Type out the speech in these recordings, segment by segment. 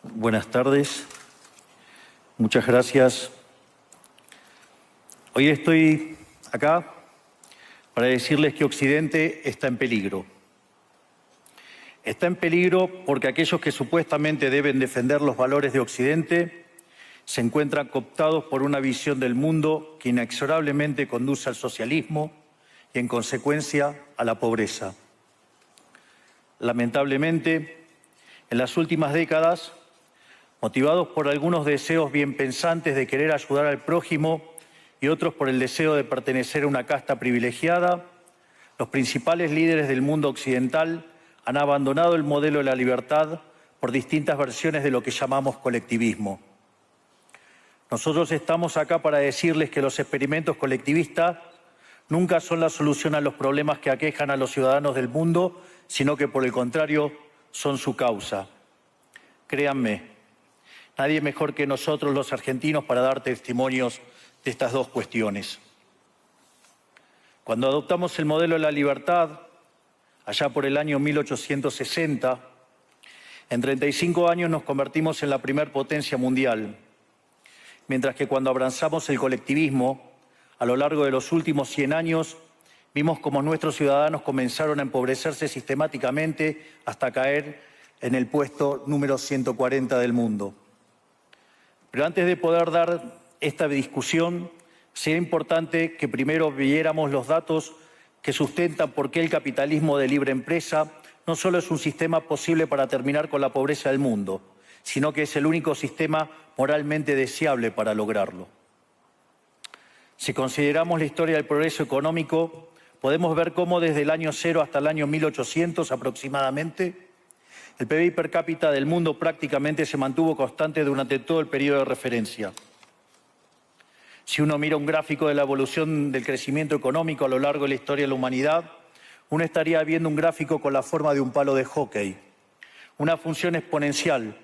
Buenas tardes. Muchas gracias. Hoy estoy acá para decirles que Occidente está en peligro. Está en peligro porque aquellos que supuestamente deben defender los valores de Occidente se encuentran cooptados por una visión del mundo que inexorablemente conduce al socialismo y, en consecuencia, a la pobreza. Lamentablemente, en las últimas décadas, motivados por algunos deseos bien pensantes de querer ayudar al prójimo y otros por el deseo de pertenecer a una casta privilegiada, los principales líderes del mundo occidental han abandonado el modelo de la libertad por distintas versiones de lo que llamamos colectivismo. Nosotros estamos acá para decirles que los experimentos colectivistas nunca son la solución a los problemas que aquejan a los ciudadanos del mundo, sino que, por el contrario, son su causa. Créanme, nadie mejor que nosotros los argentinos para dar testimonios de estas dos cuestiones. Cuando adoptamos el modelo de la libertad, allá por el año 1860, en 35 años nos convertimos en la primer potencia mundial, mientras que cuando abrazamos el colectivismo, a lo largo de los últimos 100 años, vimos cómo nuestros ciudadanos comenzaron a empobrecerse sistemáticamente hasta caer en el puesto número 140 del mundo. Pero antes de poder dar esta discusión, sería importante que primero viéramos los datos que sustentan por qué el capitalismo de libre empresa no solo es un sistema posible para terminar con la pobreza del mundo, sino que es el único sistema moralmente deseable para lograrlo. Si consideramos la historia del progreso económico, podemos ver cómo desde el año 0 hasta el año 1800 aproximadamente, el PBI per cápita del mundo prácticamente se mantuvo constante durante todo el periodo de referencia. Si uno mira un gráfico de la evolución del crecimiento económico a lo largo de la historia de la humanidad, uno estaría viendo un gráfico con la forma de un palo de hockey, una función exponencial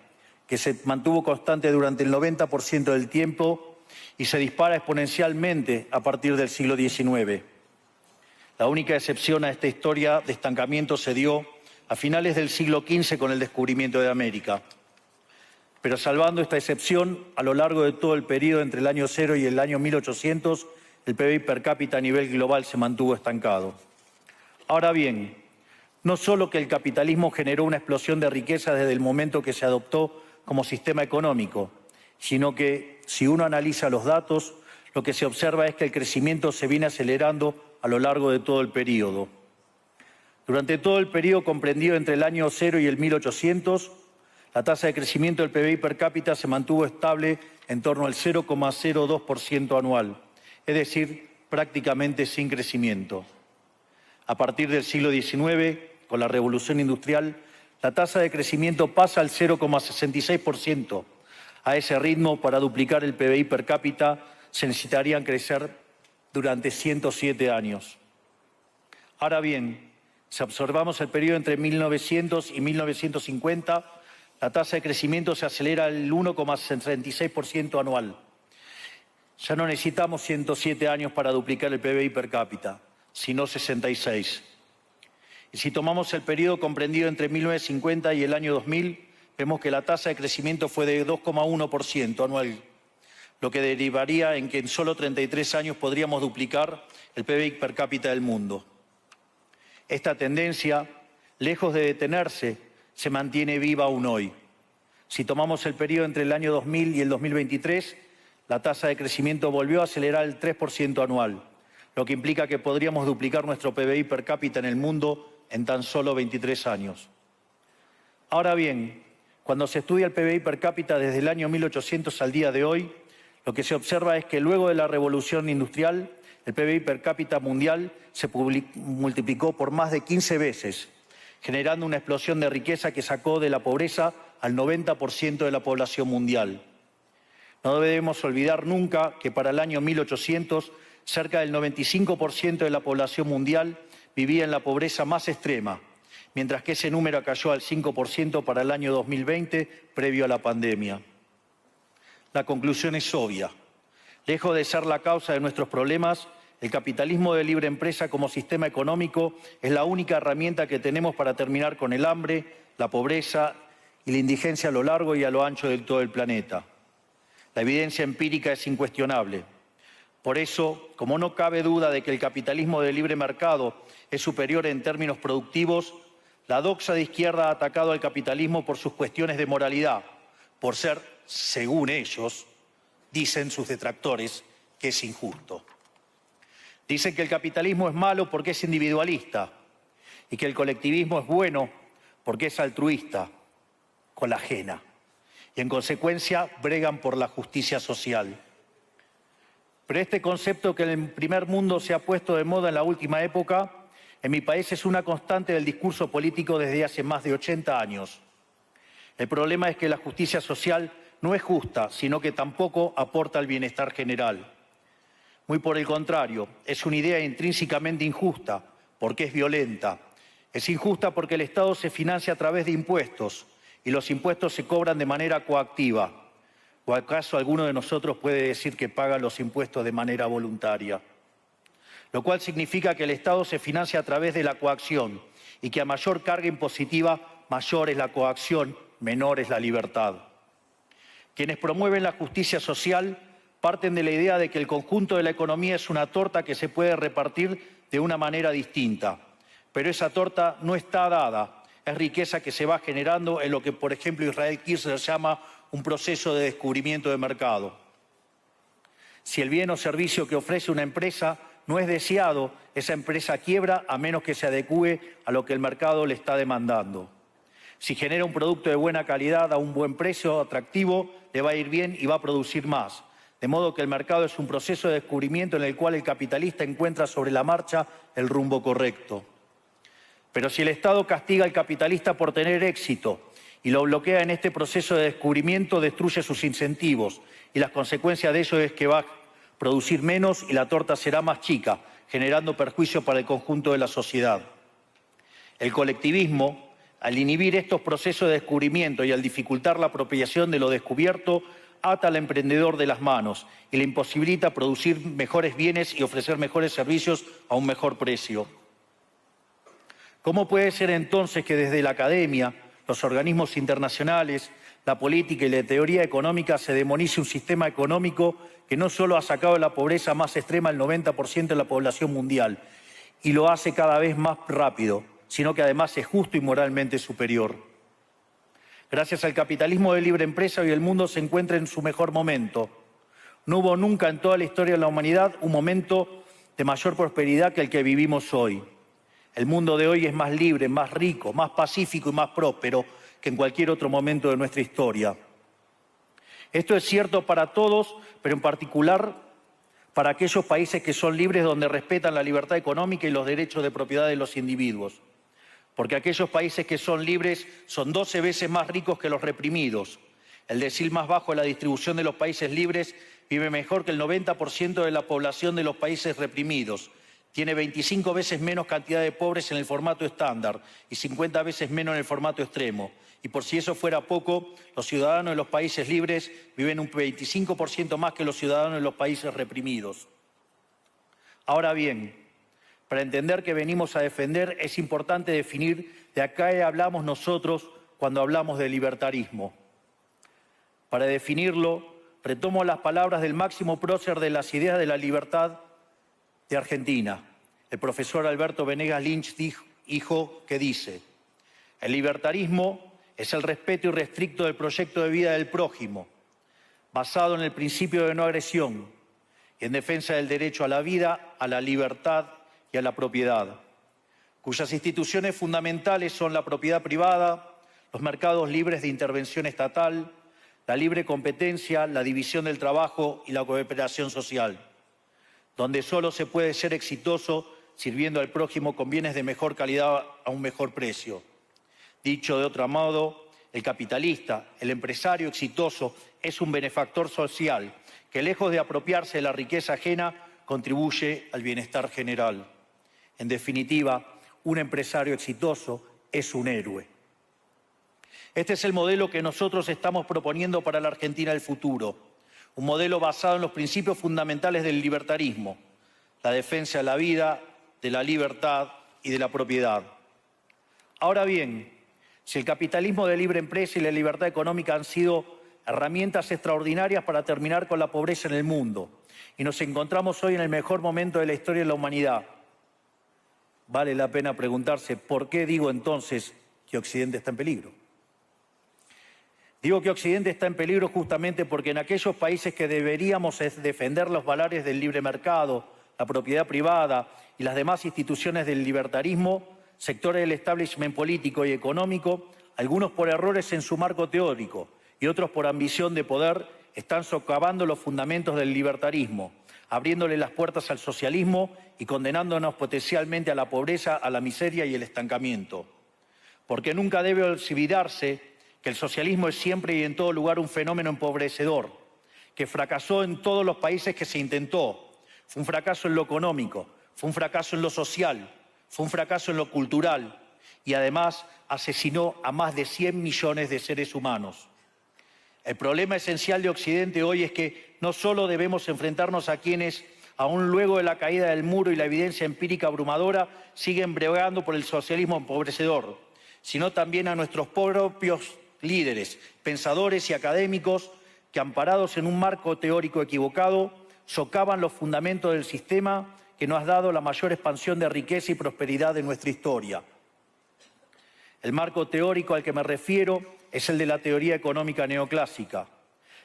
que se mantuvo constante durante el 90% del tiempo y se dispara exponencialmente a partir del siglo XIX. La única excepción a esta historia de estancamiento se dio a finales del siglo XV con el descubrimiento de América. Pero salvando esta excepción, a lo largo de todo el periodo entre el año 0 y el año 1800, el PBI per cápita a nivel global se mantuvo estancado. Ahora bien, no solo que el capitalismo generó una explosión de riqueza desde el momento que se adoptó como sistema económico, sino que, si uno analiza los datos, lo que se observa es que el crecimiento se viene acelerando a lo largo de todo el periodo. Durante todo el periodo comprendido entre el año 0 y el 1800, la tasa de crecimiento del PBI per cápita se mantuvo estable en torno al 0,02% anual, es decir, prácticamente sin crecimiento. A partir del siglo XIX, con la revolución industrial, la tasa de crecimiento pasa al 0,66%. A ese ritmo, para duplicar el PBI per cápita, se necesitarían crecer durante 107 años. Ahora bien, si observamos el periodo entre 1900 y 1950, la tasa de crecimiento se acelera al 1,66% anual. Ya no necesitamos 107 años para duplicar el PBI per cápita, sino 66. Y si tomamos el periodo comprendido entre 1950 y el año 2000, vemos que la tasa de crecimiento fue de 2,1% anual, lo que derivaría en que en solo 33 años podríamos duplicar el PBI per cápita del mundo. Esta tendencia, lejos de detenerse, se mantiene viva aún hoy. Si tomamos el periodo entre el año 2000 y el 2023, la tasa de crecimiento volvió a acelerar el 3% anual, lo que implica que podríamos duplicar nuestro PBI per cápita en el mundo en tan solo 23 años. Ahora bien, cuando se estudia el PBI per cápita desde el año 1800 al día de hoy, lo que se observa es que luego de la revolución industrial, el PBI per cápita mundial se multiplicó por más de 15 veces, generando una explosión de riqueza que sacó de la pobreza al 90% de la población mundial. No debemos olvidar nunca que para el año 1800, cerca del 95% de la población mundial vivía en la pobreza más extrema, mientras que ese número cayó al 5% para el año 2020, previo a la pandemia. La conclusión es obvia. Lejos de ser la causa de nuestros problemas, el capitalismo de libre empresa como sistema económico es la única herramienta que tenemos para terminar con el hambre, la pobreza y la indigencia a lo largo y a lo ancho de todo el planeta. La evidencia empírica es incuestionable. Por eso, como no cabe duda de que el capitalismo de libre mercado es superior en términos productivos, la doxa de izquierda ha atacado al capitalismo por sus cuestiones de moralidad, por ser, según ellos, dicen sus detractores, que es injusto. Dicen que el capitalismo es malo porque es individualista y que el colectivismo es bueno porque es altruista, con la ajena. Y en consecuencia bregan por la justicia social. Pero este concepto que en el primer mundo se ha puesto de moda en la última época, en mi país es una constante del discurso político desde hace más de 80 años. El problema es que la justicia social no es justa, sino que tampoco aporta al bienestar general. Muy por el contrario, es una idea intrínsecamente injusta, porque es violenta. Es injusta porque el Estado se financia a través de impuestos y los impuestos se cobran de manera coactiva. ¿O acaso alguno de nosotros puede decir que paga los impuestos de manera voluntaria? Lo cual significa que el Estado se financia a través de la coacción y que a mayor carga impositiva, mayor es la coacción, menor es la libertad. Quienes promueven la justicia social parten de la idea de que el conjunto de la economía es una torta que se puede repartir de una manera distinta. Pero esa torta no está dada, es riqueza que se va generando en lo que, por ejemplo, Israel Kirzler llama un proceso de descubrimiento de mercado. Si el bien o servicio que ofrece una empresa no es deseado, esa empresa quiebra a menos que se adecúe a lo que el mercado le está demandando. Si genera un producto de buena calidad a un buen precio atractivo, le va a ir bien y va a producir más. De modo que el mercado es un proceso de descubrimiento en el cual el capitalista encuentra sobre la marcha el rumbo correcto. Pero si el Estado castiga al capitalista por tener éxito y lo bloquea en este proceso de descubrimiento, destruye sus incentivos y las consecuencias de ello es que va a producir menos y la torta será más chica, generando perjuicio para el conjunto de la sociedad. El colectivismo, al inhibir estos procesos de descubrimiento y al dificultar la apropiación de lo descubierto, ata al emprendedor de las manos y le imposibilita producir mejores bienes y ofrecer mejores servicios a un mejor precio. ¿Cómo puede ser entonces que desde la academia, los organismos internacionales, la política y la teoría económica se demonice un sistema económico que no solo ha sacado de la pobreza más extrema al 90% de la población mundial y lo hace cada vez más rápido, sino que además es justo y moralmente superior? Gracias al capitalismo de libre empresa, hoy el mundo se encuentra en su mejor momento. No hubo nunca en toda la historia de la humanidad un momento de mayor prosperidad que el que vivimos hoy. El mundo de hoy es más libre, más rico, más pacífico y más próspero que en cualquier otro momento de nuestra historia. Esto es cierto para todos, pero en particular para aquellos países que son libres, donde respetan la libertad económica y los derechos de propiedad de los individuos. Porque aquellos países que son libres son 12 veces más ricos que los reprimidos. El decil más bajo de la distribución de los países libres vive mejor que el 90% de la población de los países reprimidos. Tiene 25 veces menos cantidad de pobres en el formato estándar y 50 veces menos en el formato extremo. Y por si eso fuera poco, los ciudadanos de los países libres viven un 25% más que los ciudadanos de los países reprimidos. Ahora bien, para entender qué venimos a defender es importante definir de a qué hablamos nosotros cuando hablamos de libertarismo. Para definirlo, retomo las palabras del máximo prócer de las ideas de la libertad de Argentina, el profesor Alberto Venegas Lynch, dijo que dice: el libertarismo es el respeto irrestricto del proyecto de vida del prójimo, basado en el principio de no agresión y en defensa del derecho a la vida, a la libertad y a la propiedad, cuyas instituciones fundamentales son la propiedad privada, los mercados libres de intervención estatal, la libre competencia, la división del trabajo y la cooperación social, donde solo se puede ser exitoso sirviendo al prójimo con bienes de mejor calidad a un mejor precio. Dicho de otro modo, el capitalista, el empresario exitoso, es un benefactor social que, lejos de apropiarse de la riqueza ajena, contribuye al bienestar general. En definitiva, un empresario exitoso es un héroe. Este es el modelo que nosotros estamos proponiendo para la Argentina del futuro. Un modelo basado en los principios fundamentales del libertarismo: la defensa de la vida, de la libertad y de la propiedad. Ahora bien, Si el capitalismo de libre empresa y la libertad económica han sido herramientas extraordinarias para terminar con la pobreza en el mundo, y nos encontramos hoy en el mejor momento de la historia de la humanidad, vale la pena preguntarse, ¿por qué digo entonces que Occidente está en peligro? Digo que Occidente está en peligro justamente porque en aquellos países que deberíamos defender los valores del libre mercado, la propiedad privada y las demás instituciones del libertarismo, sectores del establishment político y económico, algunos por errores en su marco teórico y otros por ambición de poder, están socavando los fundamentos del libertarismo, abriéndole las puertas al socialismo y condenándonos potencialmente a la pobreza, a la miseria y el estancamiento. Porque nunca debe olvidarse que el socialismo es siempre y en todo lugar un fenómeno empobrecedor, que fracasó en todos los países que se intentó. Fue un fracaso en lo económico, fue un fracaso en lo social, fue un fracaso en lo cultural y además asesinó a más de 100 millones de seres humanos. El problema esencial de Occidente hoy es que no solo debemos enfrentarnos a quienes, aún luego de la caída del muro y la evidencia empírica abrumadora, siguen bregando por el socialismo empobrecedor, sino también a nuestros propios líderes, pensadores y académicos que, amparados en un marco teórico equivocado, socavan los fundamentos del sistema que nos ha dado la mayor expansión de riqueza y prosperidad de nuestra historia. El marco teórico al que me refiero es el de la teoría económica neoclásica,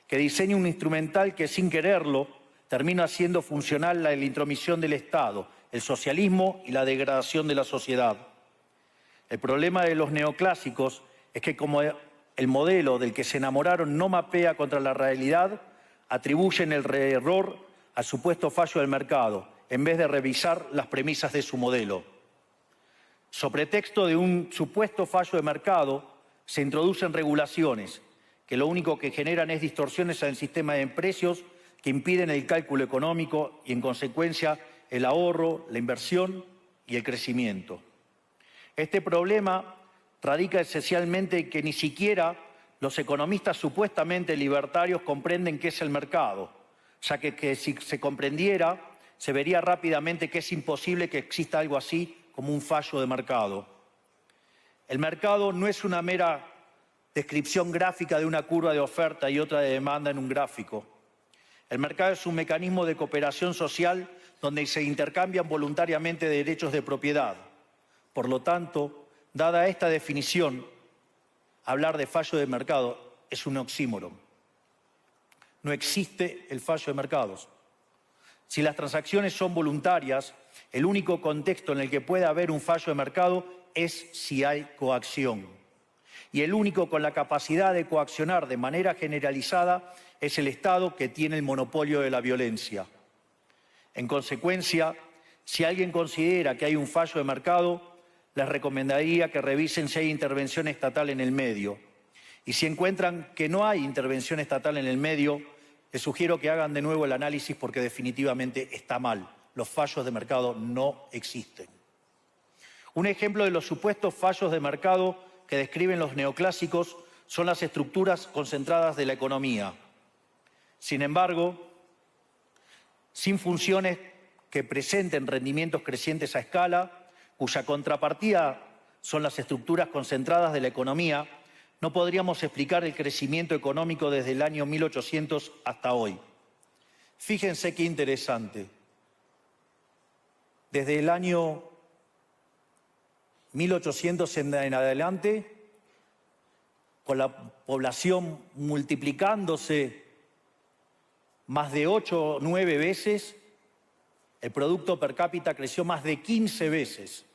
que diseña un instrumental que, sin quererlo, termina haciendo funcional la intromisión del Estado, el socialismo y la degradación de la sociedad. El problema de los neoclásicos es que, como el modelo del que se enamoraron no mapea contra la realidad, atribuyen el error al supuesto fallo del mercado, en vez de revisar las premisas de su modelo. Sobre pretexto de un supuesto fallo de mercado, se introducen regulaciones que lo único que generan es distorsiones en el sistema de precios que impiden el cálculo económico y, en consecuencia, el ahorro, la inversión y el crecimiento. Este problema radica esencialmente en que ni siquiera los economistas supuestamente libertarios comprenden qué es el mercado, ya que si se comprendiera, se vería rápidamente que es imposible que exista algo así como un fallo de mercado. El mercado no es una mera descripción gráfica de una curva de oferta y otra de demanda en un gráfico. El mercado es un mecanismo de cooperación social donde se intercambian voluntariamente derechos de propiedad. Por lo tanto, dada esta definición, hablar de fallo de mercado es un oxímoron. No existe el fallo de mercados. Si las transacciones son voluntarias, el único contexto en el que puede haber un fallo de mercado es si hay coacción. Y el único con la capacidad de coaccionar de manera generalizada es el Estado, que tiene el monopolio de la violencia. En consecuencia, si alguien considera que hay un fallo de mercado, les recomendaría que revisen si hay intervención estatal en el medio. Y si encuentran que no hay intervención estatal en el medio, les sugiero que hagan de nuevo el análisis porque definitivamente está mal. Los fallos de mercado no existen. Un ejemplo de los supuestos fallos de mercado que describen los neoclásicos son las estructuras concentradas de la economía. Sin embargo, sin funciones que presenten rendimientos crecientes a escala, cuya contrapartida son las estructuras concentradas de la economía, no podríamos explicar el crecimiento económico desde el año 1800 hasta hoy. Fíjense qué interesante. Desde el año 1800 en adelante, con la población multiplicándose más de 8 o 9 veces, el producto per cápita creció más de 15 veces.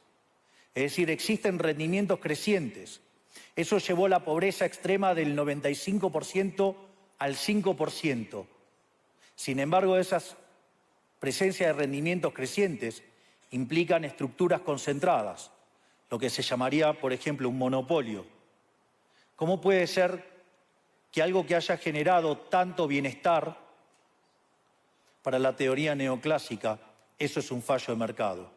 Es decir, existen rendimientos crecientes. Eso llevó la pobreza extrema del 95% al 5%. Sin embargo, esas presencias de rendimientos crecientes implican estructuras concentradas, lo que se llamaría, por ejemplo, un monopolio. ¿Cómo puede ser que algo que haya generado tanto bienestar para la teoría neoclásica, eso es un fallo de mercado?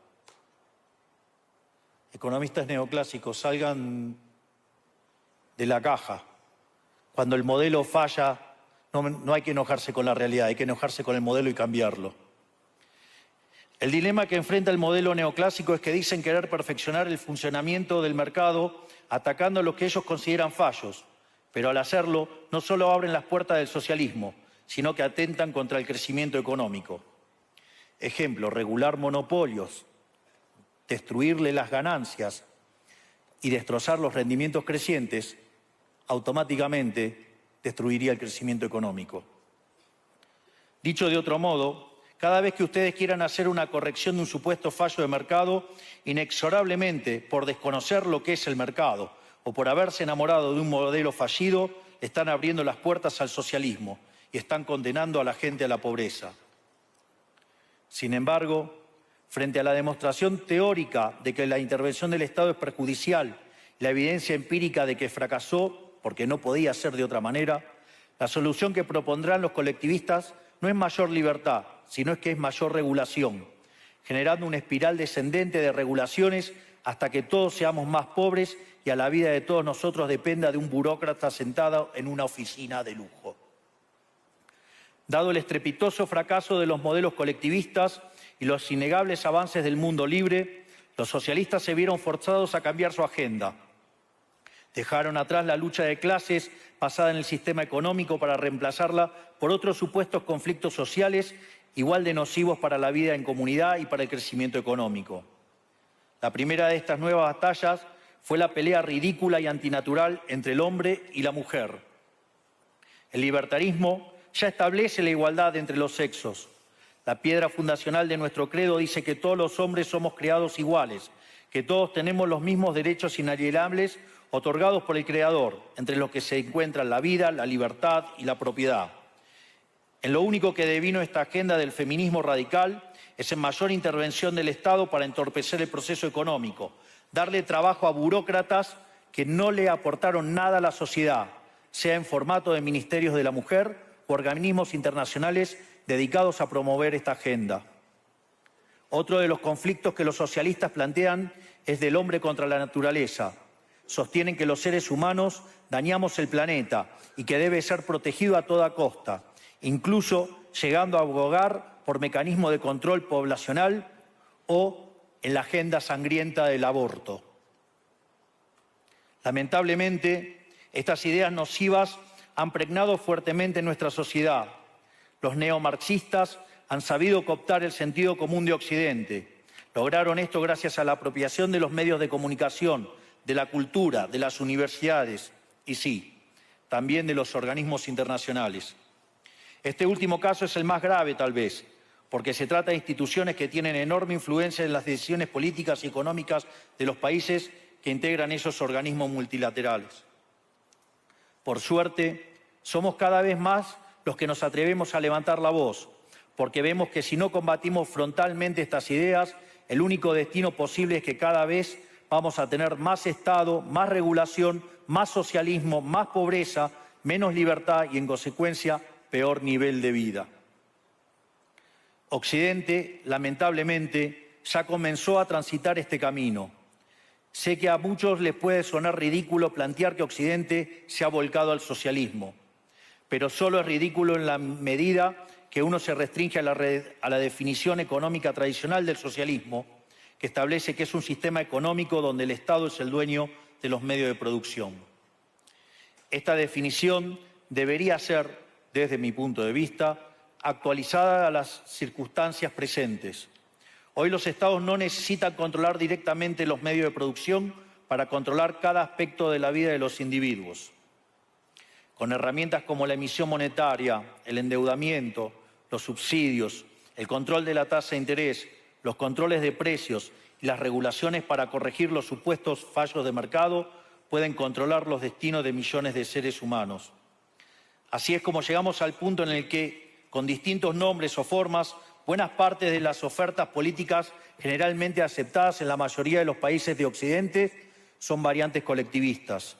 Economistas neoclásicos, salgan de la caja. Cuando el modelo falla, no hay que enojarse con la realidad, hay que enojarse con el modelo y cambiarlo. El dilema que enfrenta el modelo neoclásico es que dicen querer perfeccionar el funcionamiento del mercado atacando lo que ellos consideran fallos, pero al hacerlo no solo abren las puertas del socialismo, sino que atentan contra el crecimiento económico. Ejemplo, regular monopolios, destruirle las ganancias y destrozar los rendimientos crecientes, automáticamente destruiría el crecimiento económico. Dicho de otro modo, cada vez que ustedes quieran hacer una corrección de un supuesto fallo de mercado, inexorablemente, por desconocer lo que es el mercado o por haberse enamorado de un modelo fallido, están abriendo las puertas al socialismo y están condenando a la gente a la pobreza. Sin embargo, frente a la demostración teórica de que la intervención del Estado es perjudicial, la evidencia empírica de que fracasó porque no podía ser de otra manera, la solución que propondrán los colectivistas no es mayor libertad, sino que es mayor regulación, generando una espiral descendente de regulaciones hasta que todos seamos más pobres y a la vida de todos nosotros dependa de un burócrata sentado en una oficina de lujo. Dado el estrepitoso fracaso de los modelos colectivistas y los innegables avances del mundo libre, los socialistas se vieron forzados a cambiar su agenda. Dejaron atrás la lucha de clases basada en el sistema económico para reemplazarla por otros supuestos conflictos sociales igual de nocivos para la vida en comunidad y para el crecimiento económico. La primera de estas nuevas batallas fue la pelea ridícula y antinatural entre el hombre y la mujer. El libertarismo ya establece la igualdad entre los sexos. La piedra fundacional de nuestro credo dice que todos los hombres somos creados iguales, que todos tenemos los mismos derechos inalienables otorgados por el Creador, entre los que se encuentran la vida, la libertad y la propiedad. En lo único que devino esta agenda del feminismo radical es en mayor intervención del Estado para entorpecer el proceso económico, darle trabajo a burócratas que no le aportaron nada a la sociedad, sea en formato de ministerios de la mujer o organismos internacionales dedicados a promover esta agenda. Otro de los conflictos que los socialistas plantean es del hombre contra la naturaleza. Sostienen que los seres humanos dañamos el planeta y que debe ser protegido a toda costa, incluso llegando a abogar por mecanismos de control poblacional o en la agenda sangrienta del aborto. Lamentablemente, estas ideas nocivas han pregnado fuertemente en nuestra sociedad. Los neomarxistas han sabido cooptar el sentido común de Occidente. Lograron esto gracias a la apropiación de los medios de comunicación, de la cultura, de las universidades y sí, también de los organismos internacionales. Este último caso es el más grave, tal vez, porque se trata de instituciones que tienen enorme influencia en las decisiones políticas y económicas de los países que integran esos organismos multilaterales. Por suerte, somos cada vez más los que nos atrevemos a levantar la voz, porque vemos que si no combatimos frontalmente estas ideas, el único destino posible es que cada vez vamos a tener más Estado, más regulación, más socialismo, más pobreza, menos libertad y, en consecuencia, peor nivel de vida. Occidente, lamentablemente, ya comenzó a transitar este camino. Sé que a muchos les puede sonar ridículo plantear que Occidente se ha volcado al socialismo, pero solo es ridículo en la medida que uno se restringe a la definición económica tradicional del socialismo, que establece que es un sistema económico donde el Estado es el dueño de los medios de producción. Esta definición debería ser, desde mi punto de vista, actualizada a las circunstancias presentes. Hoy los Estados no necesitan controlar directamente los medios de producción para controlar cada aspecto de la vida de los individuos. Con herramientas como la emisión monetaria, el endeudamiento, los subsidios, el control de la tasa de interés, los controles de precios y las regulaciones para corregir los supuestos fallos de mercado pueden controlar los destinos de millones de seres humanos. Así es como llegamos al punto en el que, con distintos nombres o formas, buenas partes de las ofertas políticas generalmente aceptadas en la mayoría de los países de Occidente son variantes colectivistas.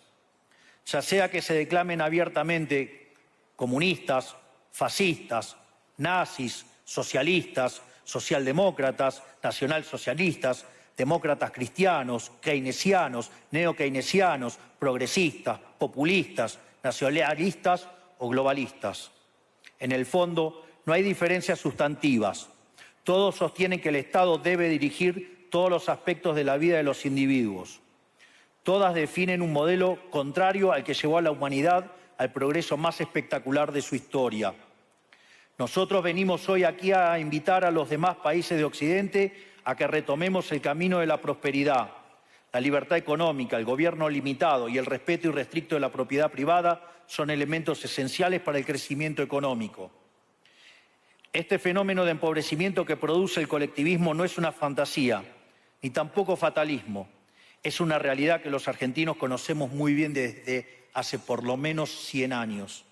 Ya sea que se declamen abiertamente comunistas, fascistas, nazis, socialistas, socialdemócratas, nacionalsocialistas, demócratas cristianos, keynesianos, neokeynesianos, progresistas, populistas, nacionalistas o globalistas. En el fondo, no hay diferencias sustantivas. Todos sostienen que el Estado debe dirigir todos los aspectos de la vida de los individuos. Todas definen un modelo contrario al que llevó a la humanidad al progreso más espectacular de su historia. Nosotros venimos hoy aquí a invitar a los demás países de Occidente a que retomemos el camino de la prosperidad. La libertad económica, el gobierno limitado y el respeto irrestricto de la propiedad privada son elementos esenciales para el crecimiento económico. Este fenómeno de empobrecimiento que produce el colectivismo no es una fantasía, ni tampoco fatalismo. Es una realidad que los argentinos conocemos muy bien desde hace por lo menos 100 años.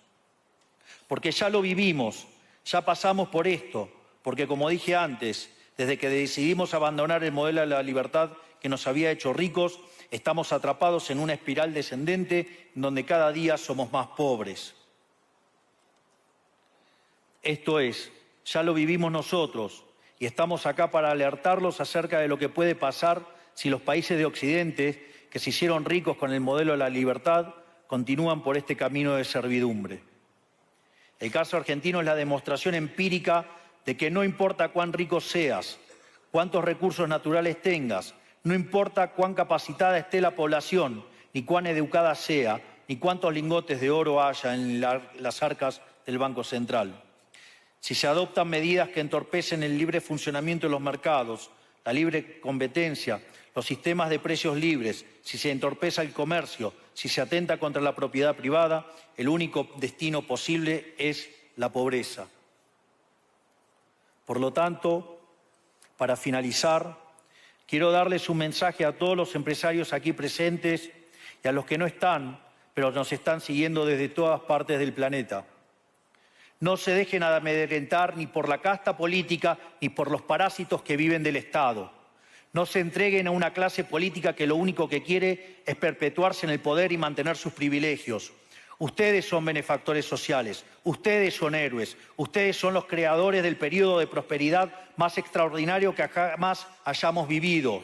Porque ya lo vivimos, ya pasamos por esto, porque como dije antes, desde que decidimos abandonar el modelo de la libertad que nos había hecho ricos, estamos atrapados en una espiral descendente en donde cada día somos más pobres. Esto es, ya lo vivimos nosotros y estamos acá para alertarlos acerca de lo que puede pasar si los países de Occidente, que se hicieron ricos con el modelo de la libertad, continúan por este camino de servidumbre. El caso argentino es la demostración empírica de que no importa cuán rico seas, cuántos recursos naturales tengas, no importa cuán capacitada esté la población, ni cuán educada sea, ni cuántos lingotes de oro haya en las arcas del Banco Central. Si se adoptan medidas que entorpecen el libre funcionamiento de los mercados, la libre competencia, los sistemas de precios libres, si se entorpece el comercio, si se atenta contra la propiedad privada, el único destino posible es la pobreza. Por lo tanto, para finalizar, quiero darles un mensaje a todos los empresarios aquí presentes y a los que no están, pero nos están siguiendo desde todas partes del planeta. No se dejen amedrentar ni por la casta política ni por los parásitos que viven del Estado. No se entreguen a una clase política que lo único que quiere es perpetuarse en el poder y mantener sus privilegios. Ustedes son benefactores sociales, ustedes son héroes, ustedes son los creadores del periodo de prosperidad más extraordinario que jamás hayamos vivido.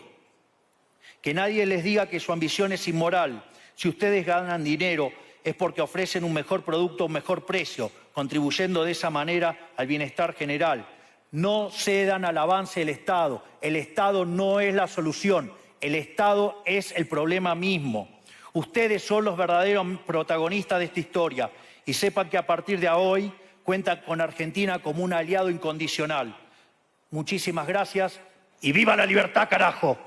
Que nadie les diga que su ambición es inmoral. Si ustedes ganan dinero es porque ofrecen un mejor producto a un mejor precio, contribuyendo de esa manera al bienestar general. No cedan al avance del Estado. El Estado no es la solución. El Estado es el problema mismo. Ustedes son los verdaderos protagonistas de esta historia y sepan que a partir de hoy cuentan con Argentina como un aliado incondicional. Muchísimas gracias y ¡viva la libertad, carajo!